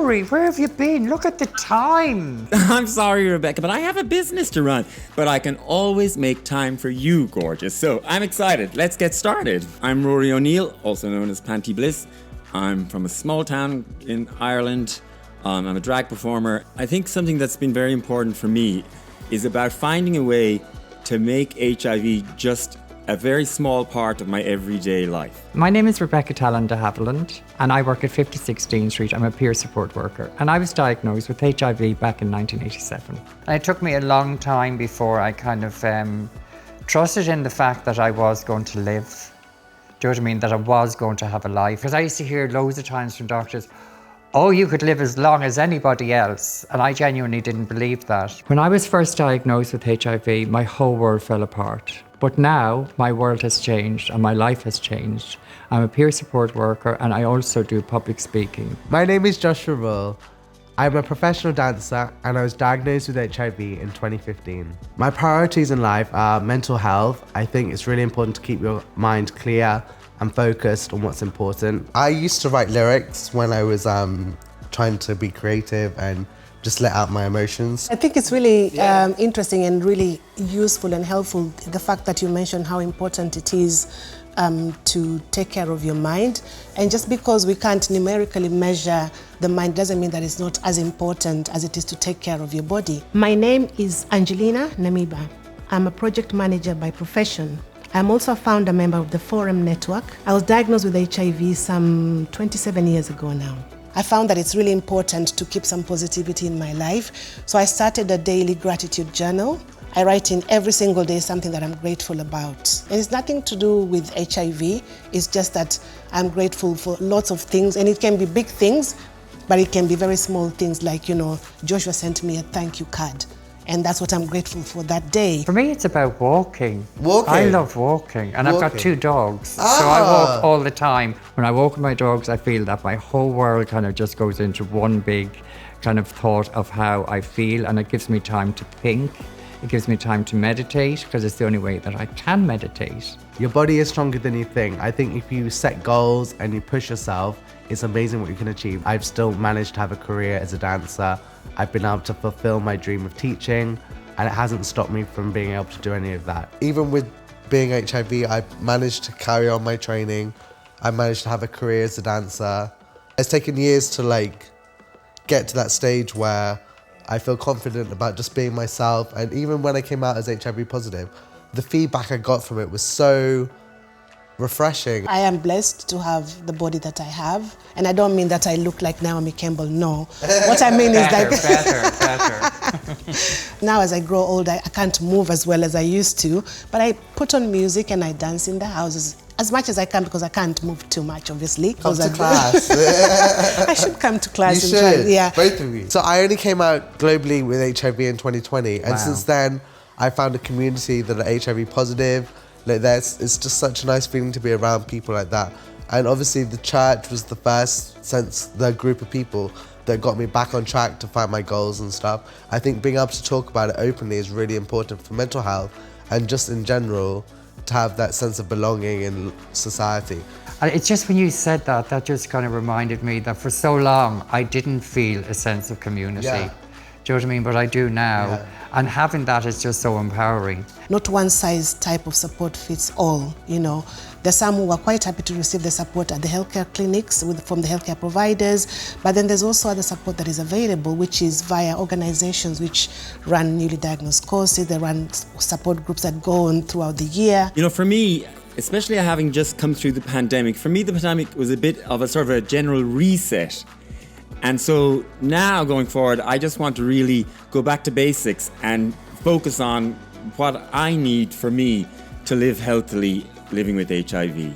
Rory, where have you been? Look at the time. I'm sorry, Rebecca, but I have a business to run. But I can always make time for you, gorgeous. So I'm excited. Let's get started. I'm Rory O'Neill, also known as Panty Bliss. I'm from a small town in Ireland. I'm a drag performer. I think something that's been very important for me is about finding a way to make HIV just a very small part of my everyday life. My name is Rebecca Talon de Havilland, and I work at 56 Dean Street. I'm a peer support worker, and I was diagnosed with HIV back in 1987. And it took me a long time before I kind of trusted in the fact that I was going to live. Do you know what I mean? That I was going to have a life. Because I used to hear loads of times from doctors, oh, you could live as long as anybody else. And I genuinely didn't believe that. When I was first diagnosed with HIV, my whole world fell apart. But now my world has changed and my life has changed. I'm a peer support worker and I also do public speaking. My name is Joshua Rull. I'm a professional dancer and I was diagnosed with HIV in 2015. My priorities in life are mental health. I think it's really important to keep your mind clear and focused on what's important. I used to write lyrics when I was trying to be creative and just let out my emotions. I think it's really interesting and really useful and helpful, the fact that you mentioned how important it is to take care of your mind. And just because we can't numerically measure the mind doesn't mean that it's not as important as it is to take care of your body. My name is Angelina Namiba. I'm a project manager by profession. I'm also a founder member of the Forum Network. I was diagnosed with HIV some 27 years ago now. I found that it's really important to keep some positivity in my life. So I started a daily gratitude journal. I write in every single day something that I'm grateful about. And it's nothing to do with HIV. It's just that I'm grateful for lots of things. And it can be big things, but it can be very small things like, you know, Joshua sent me a thank you card. And that's what I'm grateful for that day. For me, it's about walking. Walking? I love walking. And I've got 2 dogs. So I walk all the time. When I walk with my dogs, I feel that my whole world kind of just goes into one big kind of thought of how I feel. And it gives me time to think. It gives me time to meditate because it's the only way that I can meditate. Your body is stronger than you think. I think if you set goals and you push yourself, it's amazing what you can achieve. I've still managed to have a career as a dancer. I've been able to fulfill my dream of teaching, and it hasn't stopped me from being able to do any of that. Even with being HIV, I managed to carry on my training. I managed to have a career as a dancer. It's taken years to get to that stage where I feel confident about just being myself. And even when I came out as HIV positive, the feedback I got from it was so refreshing. I am blessed to have the body that I have. And I don't mean that I look like Naomi Campbell, no. What I mean is better. Now as I grow older, I can't move as well as I used to, but I put on music and I dance in the houses as much as I can because I can't move too much, obviously. Come to class. I should come to class. You and should, try, yeah. both of you. So I only came out globally with HIV in 2020, and since then, I found a community that are HIV positive. It's just such a nice feeling to be around people like that. And obviously the church was the first sense, the group of people that got me back on track to find my goals and stuff. I think being able to talk about it openly is really important for mental health and just in general to have that sense of belonging in society. It's just when you said that, that just kind of reminded me that for so long I didn't feel a sense of community. Yeah. Do you know what I mean? But I do now. Yeah. And having that is just so empowering. Not one size type of support fits all, you know. There's some who are quite happy to receive the support at the healthcare clinics from the healthcare providers, but then there's also other support that is available, which is via organizations which run newly diagnosed courses, they run support groups that go on throughout the year. You know, for me, especially having just come through the pandemic, for me the pandemic was a bit of a sort of a general reset. And so now going forward, I just want to really go back to basics and focus on what I need for me to live healthily living with HIV.